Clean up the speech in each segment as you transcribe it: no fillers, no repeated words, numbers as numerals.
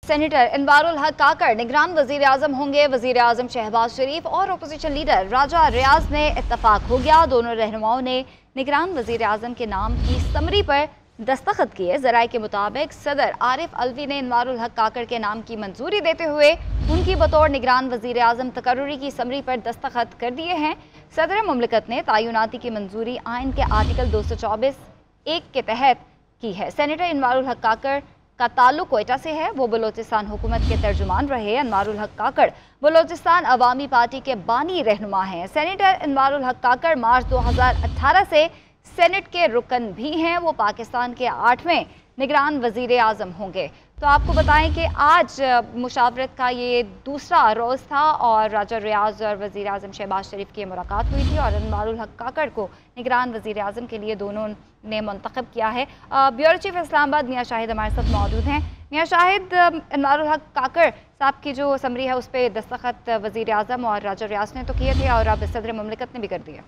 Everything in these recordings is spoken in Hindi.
सेनेटर अनवारुल हक काकड़ निगरान वजीर आजम होंगे। वजीर आजम शहबाज शरीफ और अपोजिशन लीडर राजा रियाज में इत्तफाक हो गया। दोनों रहनुमाओं ने निगरान वजीर आजम के नाम की समरी पर दस्तखत किए। जराये के मुताबिक सदर आरिफ अलवी ने अनवारुल हक काकड़ के नाम की मंजूरी देते हुए उनकी बतौर निगरान वजीर आजम तकर्रुरी की समरी पर दस्तखत कर दिए हैं। सदर मुमलिकत ने तयनाती की मंजूरी आइन के आर्टिकल 224(1) के तहत की है। सेनेटर अनवारुल हक काकड़ का ताल्लुक कोयटा से है। वो बलोचिस्तान हुकूमत के तर्जुमान रहे। अनवारुल हक काकड़ बलोचिस्तान अवामी पार्टी के बानी रहनुमा हैं। सेनेटर अनवारुल हक काकड़ मार्च 2018 से सेनेट के रुकन भी हैं। वो पाकिस्तान के 8वें निगरान वजीर आजम होंगे। तो आपको बताएं कि आज मुशावरत का ये दूसरा रोज़ था और राजा रियाज और वज़ीर आज़म शहबाज शरीफ की मुलाकात हुई थी और अनवारुल हक काकड़ को निगरान वज़ीर आज़म के लिए दोनों ने मुंतखब किया है। ब्यूरो चीफ इस्लामाबाद मियाँ शाहिद हमारे साथ मौजूद हैं। मियाँ शाहिद, अनवारुल हक काकड़ साहब की जो समरी है उस पर दस्तखत वज़ीर आज़म और राजा रियाज ने तो किए थे और अब सदर मुमलिकत ने भी कर दिया।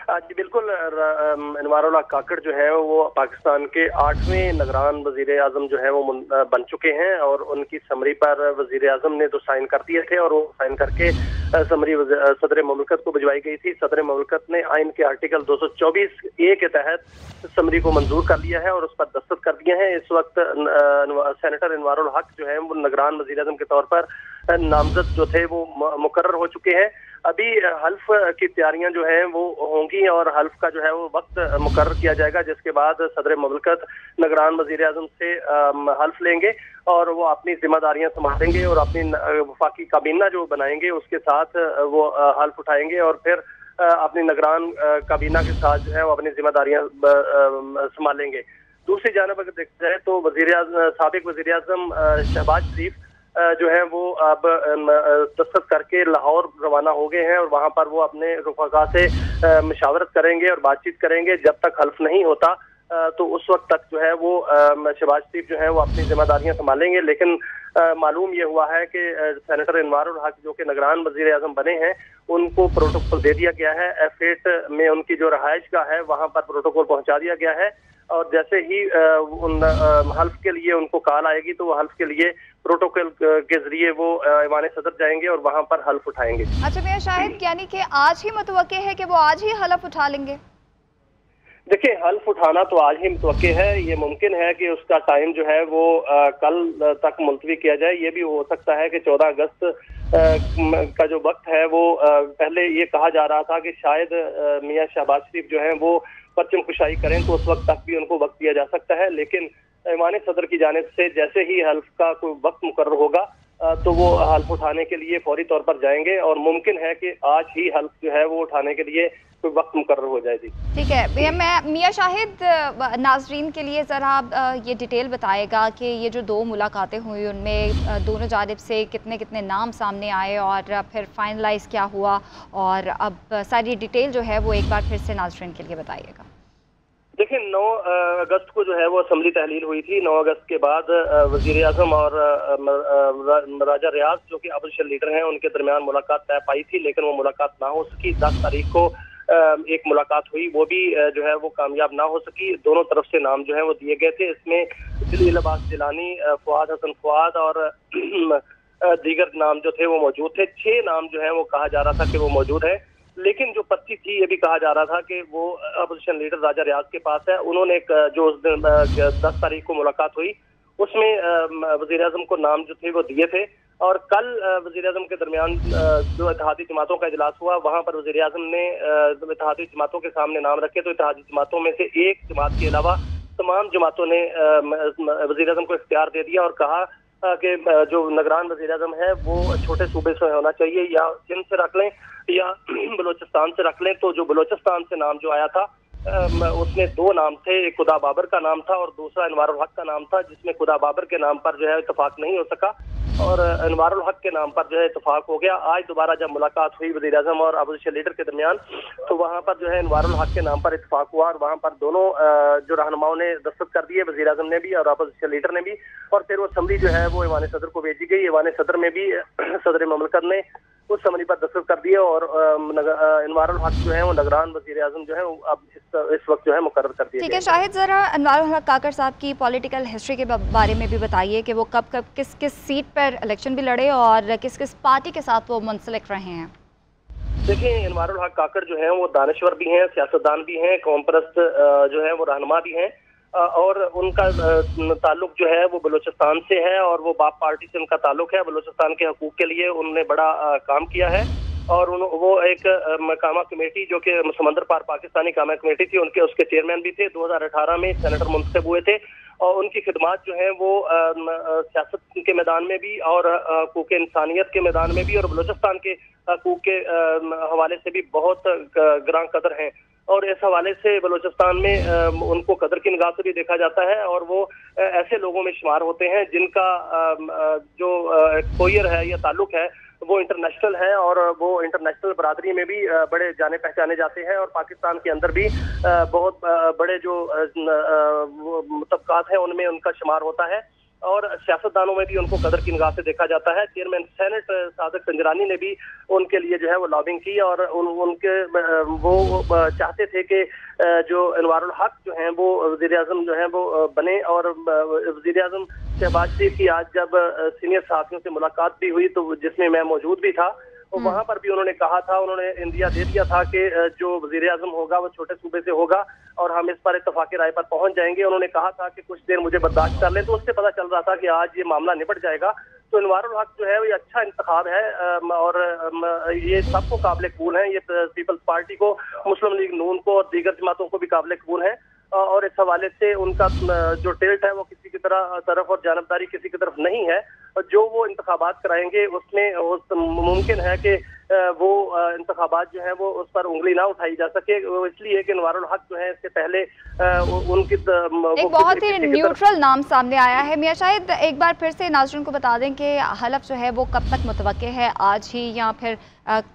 जी बिल्कुल, अनवारुल हक काकड़ जो है वो पाकिस्तान के 8वें निगरान वजीर आजम जो है वो बन चुके हैं और उनकी समरी पर वजीर आजम ने तो साइन कर दिए थे और वो साइन करके समरी सदर मुमलिकत को भिजवाई गई थी। सदर मुमलिकत ने आइन के आर्टिकल 224(a) के तहत समरी को मंजूर कर लिया है और उस पर दस्तखत कर दिए हैं। इस वक्त सेनेटर अनवारुल हक जो है वो निगरान वजीर आजम के तौर पर नामजद जो थे वो मुकर्रर हो चुके हैं। अभी हल्फ की तैयारियां जो है वो होंगी और हल्फ का जो है वो वक्त मुकर्रर किया जाएगा, जिसके बाद सदर मुमलिकत निगरान वजीर आजम से हल्फ लेंगे और वो अपनी जिम्मेदारियां संभालेंगे और अपनी वफाकी काबीना जो बनाएंगे उसके साथ वो हल्फ उठाएंगे और फिर अपनी निगरान काबीना के साथ जो है वो अपनी जिम्मेदारियां संभालेंगे। दूसरी जानब अगर देखा जाए तो साबिक वजीर आजम शहबाज शरीफ जो है वो अब दस्तखत करके लाहौर रवाना हो गए हैं और वहां पर वो अपने रुफका से मशावरत करेंगे और बातचीत करेंगे। जब तक हल्फ नहीं होता तो उस वक्त तक जो है वो शहबाज शरीफ जो है वो अपनी जिम्मेदारियां संभालेंगे। लेकिन मालूम ये हुआ है कि सेनेटर अनवारुल हक जो कि निगरान वजीर आजम बने हैं उनको प्रोटोकॉल दे दिया गया है। F8 में उनकी जो रहायश गाह है वहां पर प्रोटोकॉल पहुंचा दिया गया है और जैसे ही उन हल्फ के लिए उनको कॉल आएगी तो वो हल्फ के लिए प्रोटोकॉल के जरिए वो ऐवान सदर जाएंगे और वहां पर हल्फ उठाएंगे। अच्छा मियां शाहिद, यानी कि आज ही मुतवक्के है कि वो आज ही हल्फ उठा लेंगे? देखिए, हल्फ उठाना तो आज ही मुतवक्के है। ये मुमकिन है कि उसका टाइम जो है वो कल तक मुलतवी किया जाए। ये भी हो सकता है कि 14 अगस्त का जो वक्त है वो पहले ये कहा जा रहा था कि शायद मियां शहबाज शरीफ जो है वो परचम कुशाई करें तो उस वक्त तक भी उनको वक्त दिया जा सकता है। लेकिन ऐवान सदर की जानिब से जैसे ही हल्फ का कोई वक्त मुकर्रर होगा तो वो हल्फ उठाने के लिए फौरी तौर पर जाएंगे और मुमकिन है कि आज ही हल्फ जो है वो उठाने के लिए कोई वक्त मुकर्रर हो जाए। जी ठीक है। मैं मियां शाहिद, नाजरीन के लिए ज़रा ये डिटेल बताएगा कि ये जो 2 मुलाकातें हुई उनमें दोनों जानिब से कितने कितने नाम सामने आए और फिर फाइनलाइज क्या हुआ, और अब सारी डिटेल जो है वो एक बार फिर से नाजरीन के लिए बताइएगा। देखिए, 9 अगस्त को जो है वो असम्बली तहलील हुई थी। 9 अगस्त के बाद वजीर आजम और राजा रियाज जो कि अपोजिशन लीडर हैं उनके दरमियान मुलाकात तय पाई थी, लेकिन वो मुलाकात ना हो सकी। 10 तारीख को एक मुलाकात हुई, वो भी जो है वो कामयाब ना हो सकी। दोनों तरफ से नाम जो है वो दिए गए थे। इसमें जलील अब्बास जिलानी, फुआद हसन फुआद और दीगर नाम जो थे वो मौजूद थे। 6 नाम जो है वो कहा जा रहा था कि वो मौजूद है, लेकिन जो पर्ची थी ये भी कहा जा रहा था कि वो अपोजिशन लीडर राजा रियाज के पास है। उन्होंने एक जो उस दिन 10 तारीख को मुलाकात हुई उसमें वजीर आजम को नाम जो थे वो दिए थे और कल वजीर आजम के दरमियान जो इत्तेहादी जमातों का इजलास हुआ वहां पर वजीर आजम ने इत्तेहादी जमातों के सामने नाम रखे तो इत्तेहादी जमातों में से एक जमात के अलावा तमाम जमातों ने वजीर आजम को इख्तियार दे दिया और कहा कि जो निगरान वजीर आजम है वो छोटे सूबे से होना चाहिए, या सिंध से रख लें या बलोचिस्तान से रख लें। तो जो बलोचिस्तान से नाम जो आया था उसमें 2 नाम थे, एक खुदा बाबर का नाम था और दूसरा अनवारुल हक का नाम था, जिसमें खुदा बाबर के नाम पर जो है इत्तेफाक नहीं हो सका और अनवारुल हक के नाम पर जो है इत्तेफाक हो गया। आज दोबारा जब मुलाकात हुई वजीर आजम और अपोजिशन लीडर के दरमियान तो वहाँ पर जो है अनवारुल हक के नाम पर इत्तेफाक हुआ और वहाँ पर दोनों जो रहनुमाओं ने दस्तखत कर दिए, वजीर आजम ने भी और अपोजिशन लीडर ने भी, और फिर वो असम्बली जो है वो ऐवान सदर को भेजी गई। ऐवान सदर में भी सदर मुमलिकत ने उस समरी पर दस्तखत कर दिए और अनवारुल हक जो है वो निगरान वजीर आजम जो है अब इस वक्त जो है मुकर्रर कर दिए। ठीक है शाहिद, ज़रा अनवारुल हक काकड़ साहब की पॉलिटिकल हिस्ट्री के बारे में भी बताइए कि वो कब कब किस किस सीट पर इलेक्शन भी लड़े और किस किस पार्टी के साथ वो मुंसलिक रहे हैं। देखिए, अनवारुल हक काकड़ जो है वो दानिश्वर भी हैं, सियासतदान भी हैं, कौम परस्त जो है वो रहनुमा भी हैं और उनका ताल्लुक जो है वो बलूचिस्तान से है और वो बाप पार्टी से उनका ताल्लुक है। बलूचिस्तान के हकूक के लिए उन्होंने बड़ा काम किया है और वो एक कामा कमेटी जो कि समंदर पार पाकिस्तानी कामा कमेटी थी उसके चेयरमैन भी थे। 2018 में सेनेटर मुंतखब हुए थे और उनकी खिदमात जो है वो सियासत के मैदान में भी और हकूक इंसानियत के मैदान में भी और बलूचिस्तान के हकूक के हवाले से भी बहुत ग्रां कदर हैं और इस हवाले से बलूचिस्तान में उनको कदर की निगाह से भी देखा जाता है और वो ऐसे लोगों में शुमार होते हैं जिनका जो कोयर है या ताल्लुक है वो इंटरनेशनल है और वो इंटरनेशनल बरादरी में भी बड़े जाने पहचाने जाते हैं और पाकिस्तान के अंदर भी बहुत बड़े जो तबकात हैं उनमें उनका शुमार होता है और सियासतदानों में भी उनको कदर की निगाह से देखा जाता है। चेयरमैन सेनेट सादिक संजरानी ने भी उनके लिए जो है वो लॉबिंग की और वो चाहते थे कि जो अनवारुल हक जो हैं वो वज़ीर आज़म जो है वो बने और वज़ीर आज़म शहबाज शरीफ की आज जब सीनियर साथियों से मुलाकात भी हुई तो जिसमें मैं मौजूद भी था तो वहां पर भी उन्होंने कहा था, उन्होंने इंदिया दे दिया था कि जो वज़ीर आज़म होगा वो छोटे सूबे से होगा और हम इस पर इत्तफाक़ी राय पर पहुंच जाएंगे। उन्होंने कहा था कि कुछ देर मुझे बर्दाश्त कर लें, तो उससे पता चल रहा था कि आज ये मामला निपट जाएगा। तो अनवारुल हक जो है ये अच्छा इंतखाब है और ये सबको काबिल कबूल है। ये पीपल्स पार्टी को, मुस्लिम लीग नून को और दीगर जमातों को भी काबिल कबूल है और इस हवाले से उनका जो टिल्ट है वो किसी की तरफ और जानबदारी किसी की तरफ नहीं है। जो वो इंतखाबात कराएंगे उसमें मुमकिन है कि वो इंतखाबात जो है वो उस पर उंगली ना उठाई जा सके, इसलिए कि अनवारुल हक जो है इससे पहले उनकी एक बहुत ही न्यूट्रल नाम सामने आया है। मियां शाहिद, एक बार फिर से नाज़रीन को बता दें कि हलफ जो है वो कब तक मुतवक्के है, आज ही या फिर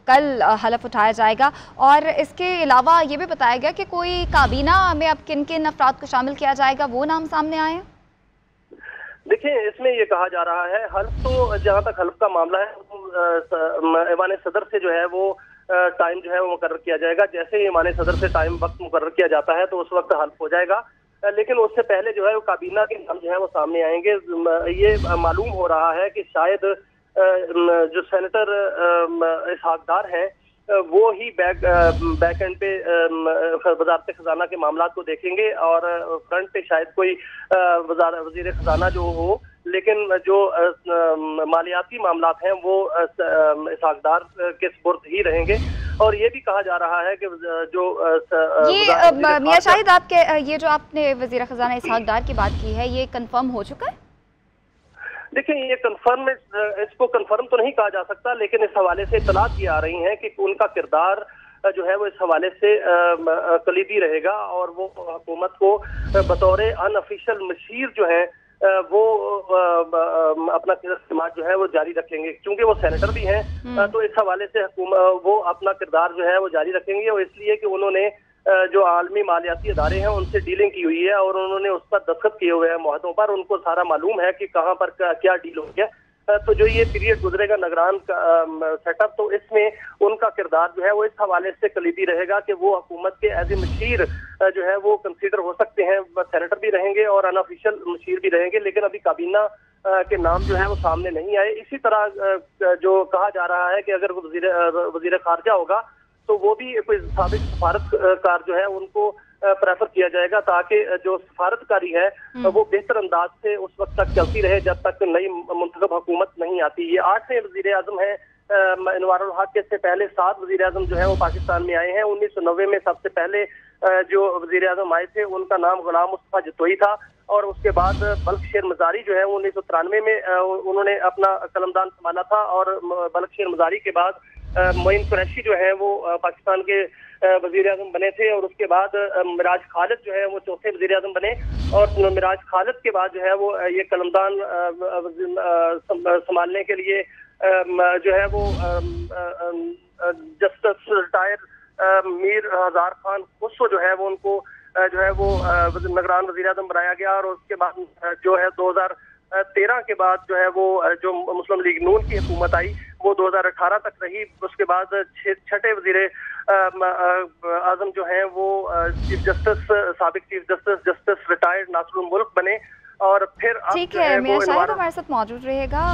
कल हलफ उठाया जाएगा और इसके अलावा ये भी बताया गया कि कोई काबीना में अब किन किन अफराद को शामिल किया जाएगा, वो नाम सामने आए हैं। देखिए, इसमें ये कहा जा रहा है हल्फ तो जहाँ तक हल्फ का मामला है ऐवान सदर से जो है वो टाइम जो है वो मुकर्रर किया जाएगा। जैसे ही ऐवान सदर से टाइम वक्त मुकर्रर किया जाता है तो उस वक्त हल्फ हो जाएगा, लेकिन उससे पहले जो है वो काबीना के नाम जो है वो सामने आएंगे। ये मालूम हो रहा है कि शायद जो सेनेटर इसहाक डार हैं वो ही बैक एंड पे वजारत खजाना के मामला को देखेंगे और फ्रंट पे शायद कोई वजीर खजाना जो हो, लेकिन जो मालियाती मामलात हैं वो इसहाक डार के सुपुर्द ही रहेंगे। और ये भी कहा जा रहा है कि जो ये मियां शाहिद आपके ये जो आपने वजीर खजाना इसहाक डार की बात की है ये कंफर्म हो चुका है? देखिए, ये इसको कंफर्म तो नहीं कहा जा सकता, लेकिन इस हवाले से इत्तलात ये आ रही हैं कि उनका किरदार जो है वो इस हवाले से कलीदी रहेगा और वो हुकूमत को बतौर अनऑफिशियल मशीर जो है वो अपना इस्तेमाल जो है वो जारी रखेंगे। क्योंकि वो सेनेटर भी हैं तो इस हवाले से वो अपना किरदार जो है वो जारी रखेंगे और इसलिए कि उन्होंने जो आलमी मालियाती अदारे हैं उनसे डीलिंग की हुई है और उन्होंने उस पर दस्तखत किए हुए हैं मुआहदों पर, उनको सारा मालूम है कि कहाँ पर क्या डील हो गया। तो जो ये पीरियड गुजरेगा निगरान का सेटअप, तो इसमें उनका किरदार जो है वो इस हवाले से कलीदी रहेगा कि वो हुकूमत के एज ए मशीर जो है वो कंसीडर हो सकते हैं। सेनेटर भी रहेंगे और अनऑफिशियल मशीर भी रहेंगे, लेकिन अभी काबीना के नाम जो है वो सामने नहीं आए। इसी तरह जो कहा जा रहा है कि अगर वजीर खारजा होगा तो वो भी कोई साबिक सफारतकार जो है उनको प्रेफर किया जाएगा ताकि जो सफारतकारी है वो बेहतर अंदाज से उस वक्त तक चलती रहे जब तक नई मुंतखब हुकूमत नहीं आती। ये 8वें वजीर आजम है अनवारुल हक के। से पहले 7 वजीर आजम जो है वो पाकिस्तान में आए हैं। 1990 में सबसे पहले जो वजीर आजम आए थे उनका नाम गुलाम मुस्तफा जतोई था और उसके बाद बल्क शेर मजारी जो है 1993 में उन्होंने अपना कलमदान संभाला था और बल्क शेर मजारी के बाद मोइन कुरैशी जो है वो पाकिस्तान के वजीर आजम बने थे और उसके बाद मिराज खालिद जो है वो चौथे वजीर आजम बने और मिराज खालिद के बाद जो है वो ये कलमदान संभालने के लिए जो है वो जस्टिस रिटायर मीर हजार खान खुसरो जो है वो उनको जो है वो निगरान वजीर आजम बनाया गया और उसके बाद जो है 2013 के बाद जो है वो जो मुस्लिम लीग नून की हुकूमत आई वो 2018 तक रही। उसके बाद छठे वजीर आजम जो हैं वो साबिक चीफ जस्टिस रिटायर्ड नासरुल मुल्क बने और फिर अब ठीक जो है, है मियां वो शाहिद हमारे साथ मौजूद रहेगा।